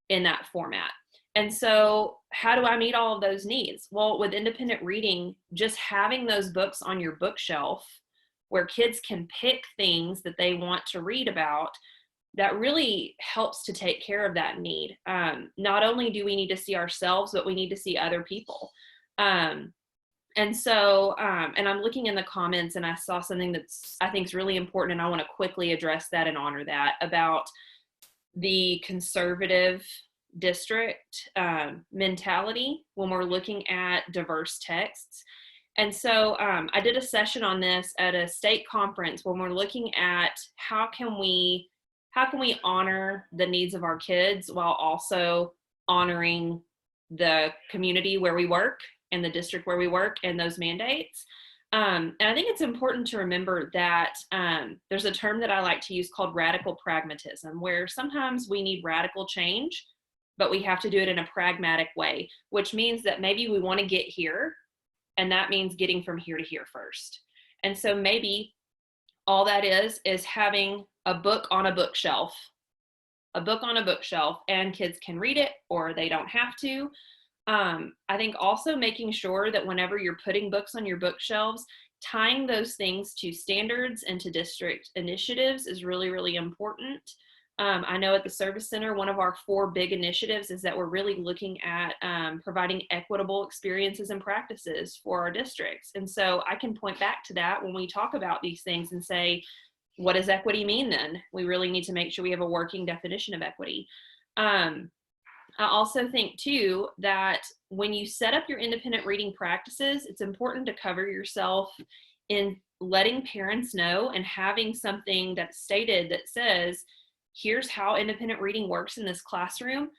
in that format. And so how do I meet all of those needs? Well, with independent reading, just having those books on your bookshelf where kids can pick things that they want to read about, that really helps to take care of that need. Not only do we need to see ourselves, but we need to see other people. And I'm looking in the comments, and I saw something that's, I think, is really important, and I want to quickly address that and honor that, about the conservative district mentality when we're looking at diverse texts. And so I did a session on this at a state conference when we're looking at how can we how can we honor the needs of our kids while also honoring the community where we work and the district where we work and those mandates. And I think it's important to remember that there's a term that I like to use called radical pragmatism, where sometimes we need radical change, but we have to do it in a pragmatic way, which means that maybe we want to get here, and that means getting from here to here first. And so maybe all that is having a book on a bookshelf, and kids can read it or they don't have to. I think also making sure that whenever you're putting books on your bookshelves, tying those things to standards and to district initiatives is really, really important. I know at the Service Center, one of our 4 big initiatives is that we're really looking at providing equitable experiences and practices for our districts. And so I can point back to that when we talk about these things and say, what does equity mean then? We really need to make sure we have a working definition of equity. I also think too that when you set up your independent reading practices, it's important to cover yourself in letting parents know and having something that's stated that says, here's how independent reading works in this classroom.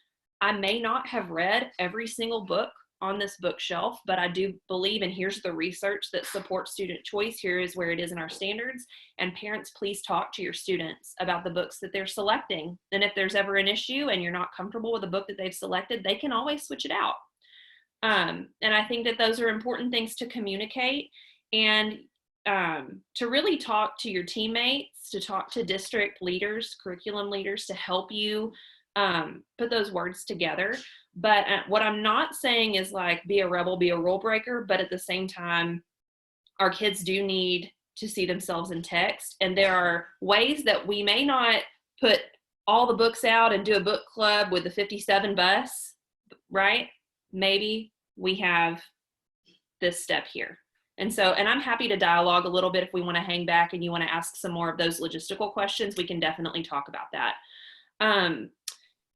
I may not have read every single book on this bookshelf, but I do believe, and here's the research that supports student choice, here is where it is in our standards, and parents, please talk to your students about the books that they're selecting. And if there's ever an issue and you're not comfortable with the book that they've selected, they can always switch it out. And I think that those are important things to communicate, and to really talk to your teammates, to talk to district leaders, curriculum leaders, to help you put those words together. But what I'm not saying is like, be a rebel, be a rule breaker, but at the same time, our kids do need to see themselves in text. And there are ways that we may not put all the books out and do a book club with the 57 bus, right? Maybe we have this step here. And so, and I'm happy to dialogue a little bit if we want to hang back and you want to ask some more of those logistical questions, we can definitely talk about that.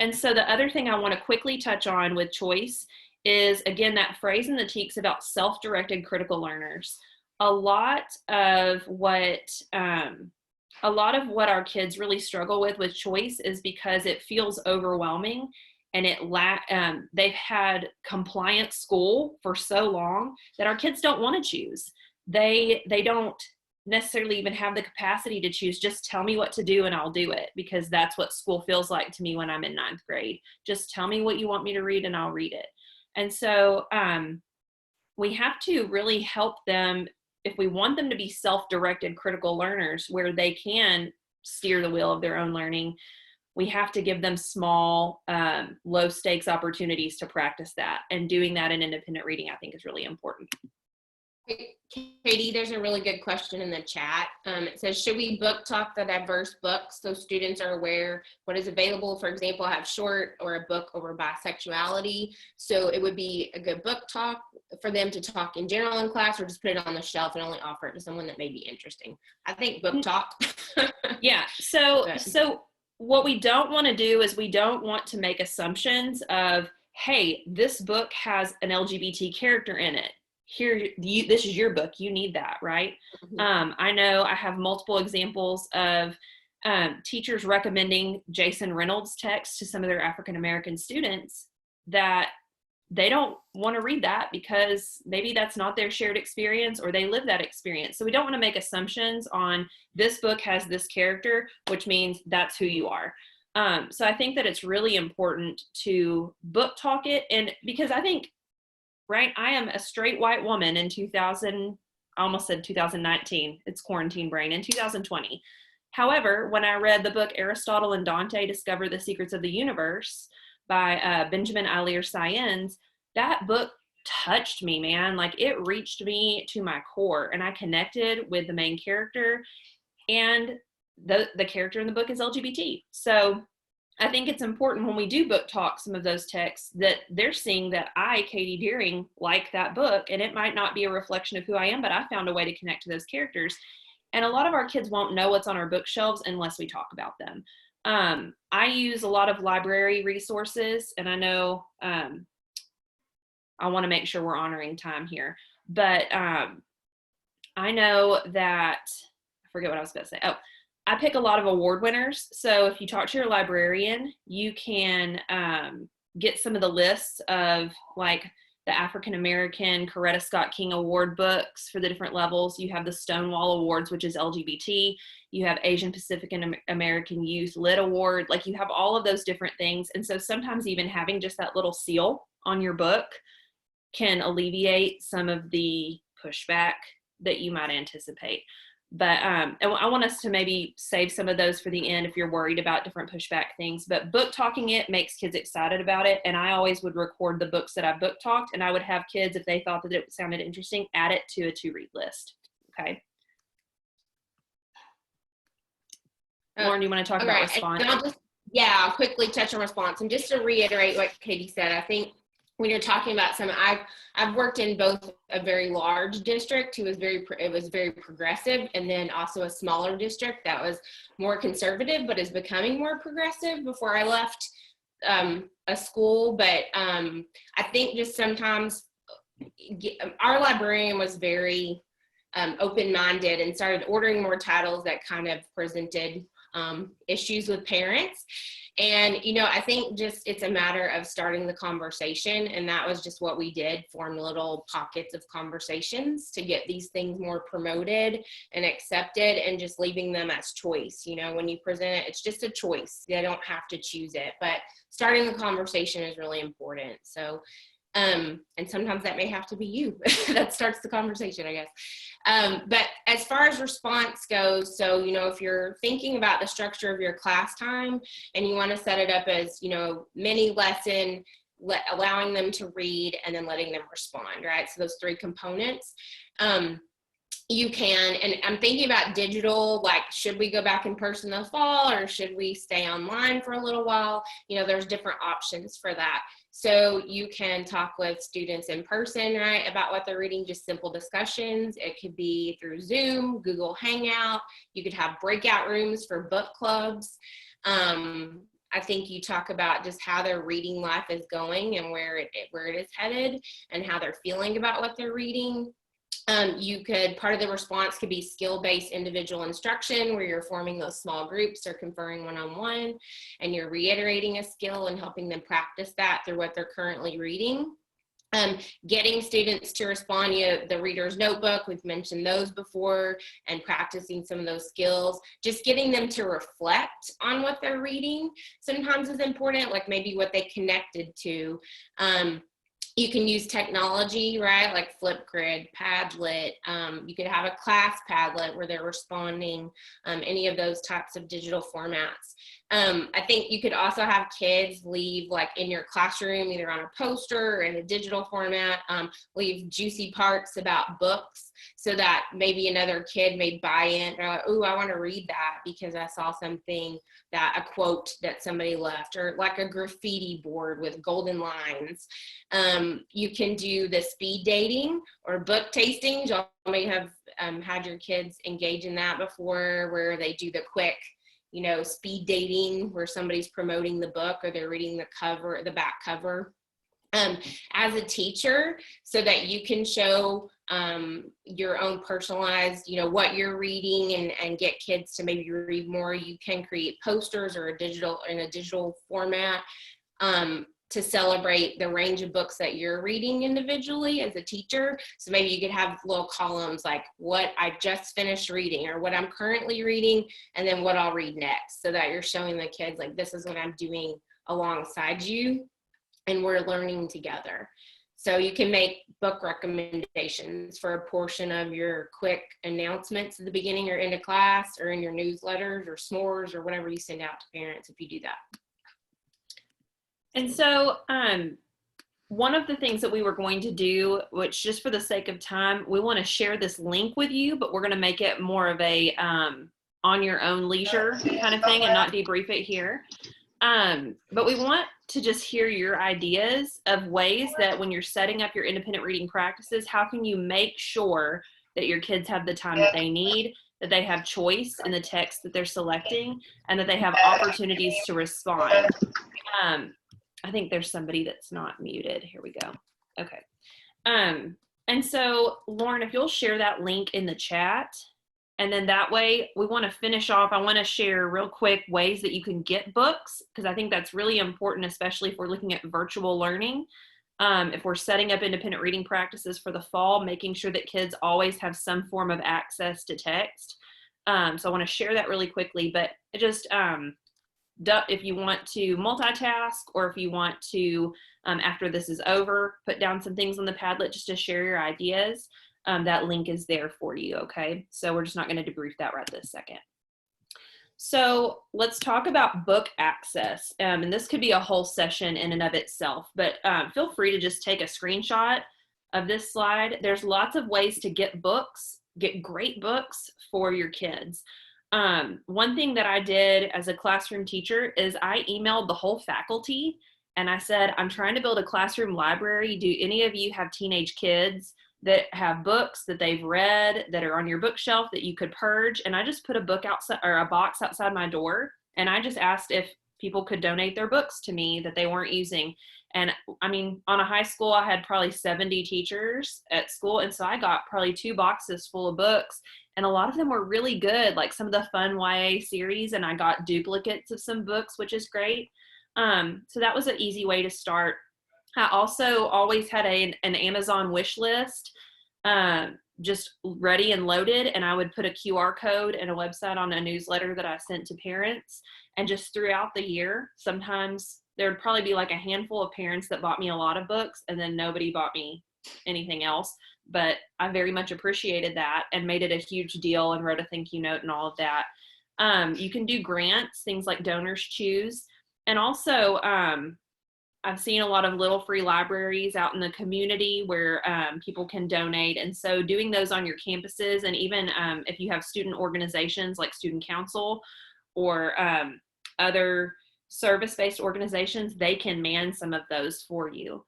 And so the other thing I want to quickly touch on with choice is, again, that phrase in the TEKS about self-directed critical learners. A lot of what our kids really struggle with choice is because it feels overwhelming, and they've had compliant school for so long that our kids don't want to choose. They don't necessarily even have the capacity to choose. Just tell me what to do and I'll do it, because that's what school feels like to me when I'm in 9th grade. Just tell me what you want me to read and I'll read it. And so we have to really help them, if we want them to be self-directed critical learners where they can steer the wheel of their own learning, we have to give them small, low stakes opportunities to practice that. And doing that in independent reading, I think, is really important. Katie, there's a really good question in the chat. It says, should we book talk the diverse books so students are aware what is available? For example, I have short or a book over bisexuality. So it would be a good book talk for them to talk in general in class, or just put it on the shelf and only offer it to someone that may be interesting. I think book talk. Yeah. So what we don't want to do is we don't want to make assumptions of, hey, this book has an LGBT character in it. Here, this is your book, you need that, right? Mm-hmm. I know I have multiple examples of teachers recommending Jason Reynolds' text to some of their African-American students that they don't want to read that because maybe that's not their shared experience or they live that experience. So we don't want to make assumptions on this book has this character, which means that's who you are. So I think that it's really important to book talk it, and because I think, right, I am a straight white woman in 2000, I almost said 2019, it's quarantine brain, in 2020. However, when I read the book Aristotle and Dante Discover the Secrets of the Universe by Benjamin Alir Sayens, that book touched me, man. Like, it reached me to my core, and I connected with the main character, and the character in the book is LGBT. So I think it's important when we do book talk some of those texts that they're seeing that I, Katie Deering, like that book, and it might not be a reflection of who I am, but I found a way to connect to those characters. And a lot of our kids won't know what's on our bookshelves unless we talk about them. I use a lot of library resources, and I know I want to make sure we're honoring time here, but I know that, I forget what I was going to say. I pick a lot of award winners. So if you talk to your librarian, you can get some of the lists of like the African American Coretta Scott King Award books for the different levels. You have the Stonewall Awards, which is LGBT. You have Asian Pacific and American Youth Lit Award. Like you have all of those different things. And so sometimes even having just that little seal on your book can alleviate some of the pushback that you might anticipate. But and I want us to maybe save some of those for the end if you're worried about different pushback things. But book talking it makes kids excited about it. And I always would record the books that I book talked, and I would have kids, if they thought that it sounded interesting, add it to a to-read list. Okay. Lauren, you want to talk about response? I'll quickly touch on response. And just to reiterate what Katie said, I think when you're talking about I've worked in both a very large district it was very progressive, and then also a smaller district that was more conservative but is becoming more progressive before I left a school. But I think just sometimes our librarian was very open-minded and started ordering more titles that kind of presented issues with parents. And, I think just it's a matter of starting the conversation. And that was just what we did, form little pockets of conversations to get these things more promoted and accepted, and just leaving them as choice. When you present it, it's just a choice. They don't have to choose it, but starting the conversation is really important. So, and sometimes that may have to be you that starts the conversation, I guess. But as far as response goes, so, if you're thinking about the structure of your class time and you want to set it up as, mini lesson, allowing them to read and then letting them respond, right? So those three components. You can, and I'm thinking about digital, like, should we go back in person this fall or should we stay online for a little while? There's different options for that. So you can talk with students in person, right, about what they're reading, just simple discussions. It could be through Zoom, Google Hangout. You could have breakout rooms for book clubs. I think you talk about just how their reading life is going and where it is headed and how they're feeling about what they're reading. Part of the response could be skill-based individual instruction, where you're forming those small groups or conferring one-on-one, and you're reiterating a skill and helping them practice that through what they're currently reading. Getting students to respond, the reader's notebook, we've mentioned those before, and practicing some of those skills. Just getting them to reflect on what they're reading sometimes is important, like maybe what they connected to. You can use technology, right, like Flipgrid, Padlet. You could have a class Padlet where they're responding, any of those types of digital formats. I think you could also have kids leave, like, in your classroom, either on a poster or in a digital format, leave juicy parts about books so that maybe another kid may buy in. They're like, ooh, I want to read that because I saw something, a quote that somebody left, or like a graffiti board with golden lines. You can do the speed dating or book tastings. Y'all may have had your kids engage in that before, where they do the quick, speed dating, where somebody's promoting the book or they're reading the back cover. As a teacher, so that you can show your own personalized, what you're reading, and get kids to maybe read more. You can create posters or in a digital format to celebrate the range of books that you're reading individually as a teacher. So maybe you could have little columns like what I just finished reading, or what I'm currently reading, and then what I'll read next, so that you're showing the kids, like, this is what I'm doing alongside you, and we're learning together. So you can make book recommendations for a portion of your quick announcements at the beginning or end of class, or in your newsletters or s'mores or whatever you send out to parents if you do that. And so one of the things that we were going to do, which just for the sake of time, we want to share this link with you, but we're going to make it more of a on your own leisure kind of thing and not debrief it here. But we want to just hear your ideas of ways that when you're setting up your independent reading practices, how can you make sure that your kids have the time that they need, that they have choice in the text that they're selecting, and that they have opportunities to respond. I think there's somebody that's not muted. Here we go. Okay. And so, Lauren, if you'll share that link in the chat, And then that way we want to finish off. I want to share real quick ways that you can get books, because I think that's really important, especially if we're looking at virtual learning. If we're setting up independent reading practices for the fall, making sure that kids always have some form of access to text. So I want to share that really quickly, but just if you want to multitask, or if you want to, after this is over, put down some things on the Padlet just to share your ideas, that link is there for you, okay? So we're just not going to debrief that right this second. So let's talk about book access. And this could be a whole session in and of itself, but feel free to just take a screenshot of this slide. There's lots of ways to get books, get great books for your kids. One thing that I did as a classroom teacher is I emailed the whole faculty and I said, I'm trying to build a classroom library. Do any of you have teenage kids that have books that they've read that are on your bookshelf that you could purge? And I just put a book outside, or a box outside my door, and I just asked if people could donate their books to me that they weren't using. And I mean, on a high school, I had probably 70 teachers at school, and so I got probably 2 boxes full of books, and a lot of them were really good, like some of the fun YA series, and I got duplicates of some books, which is great. So that was an easy way to start. I also always had an Amazon wish list, just ready and loaded, and I would put a QR code and a website on a newsletter that I sent to parents. And just throughout the year, sometimes there would probably be like a handful of parents that bought me a lot of books, and then nobody bought me anything else. But I very much appreciated that and made it a huge deal and wrote a thank you note and all of that. You can do grants, things like Donors Choose. And also, I've seen a lot of little free libraries out in the community where people can donate. And so doing those on your campuses, and even if you have student organizations like Student Council or other service-based organizations, they can man some of those for you.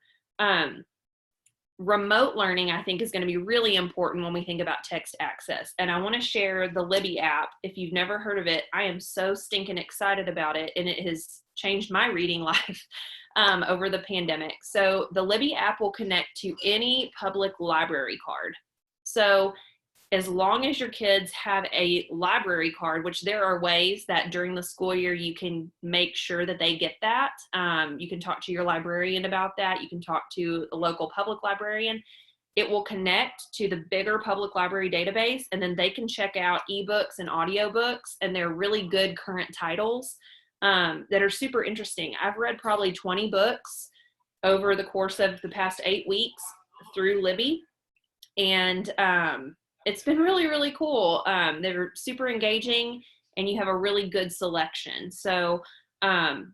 Remote learning, I think, is going to be really important when we think about text access. And I want to share the Libby app. If you've never heard of it, I am so stinking excited about it, and it has changed my reading life over the pandemic. So the Libby app will connect to any public library card. So as long as your kids have a library card, which there are ways that during the school year you can make sure that they get that. You can talk to your librarian about that. You can talk to a local public librarian. It will connect to the bigger public library database, and then they can check out ebooks and audiobooks, and they're really good current titles that are super interesting. I've read probably 20 books over the course of the past 8 weeks through Libby, and it's been really, really cool. They're super engaging, and you have a really good selection. So I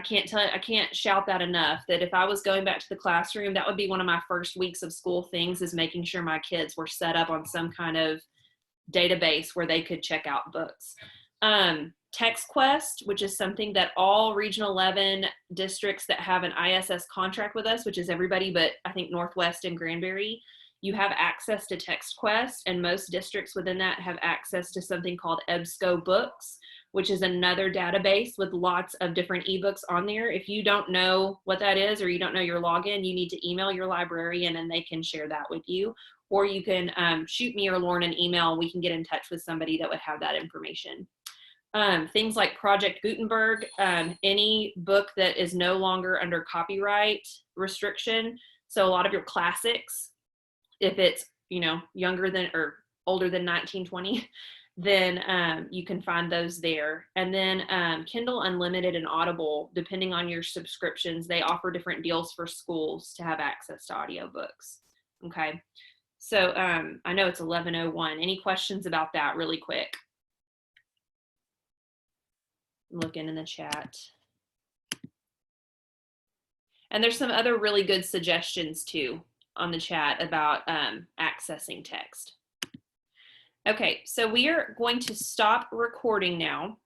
can't shout that enough, that if I was going back to the classroom, that would be one of my first weeks of school things, is making sure my kids were set up on some kind of database where they could check out books. TextQuest, which is something that all Regional 11 districts that have an ISS contract with us, which is everybody but I think Northwest and Granbury, you have access to TextQuest, and most districts within that have access to something called EBSCO Books, which is another database with lots of different ebooks on there. If you don't know what that is, or you don't know your login, you need to email your librarian and they can share that with you. Or you can shoot me or Lauren an email, and we can get in touch with somebody that would have that information. Things like Project Gutenberg, any book that is no longer under copyright restriction. So a lot of your classics, if it's, younger than or older than 1920, then you can find those there. And then Kindle Unlimited and Audible, depending on your subscriptions, they offer different deals for schools to have access to audiobooks. Okay. So I know it's 11:01. Any questions about that really quick? I'm looking in the chat. And there's some other really good suggestions too on the chat about accessing text. Okay, so we are going to stop recording now.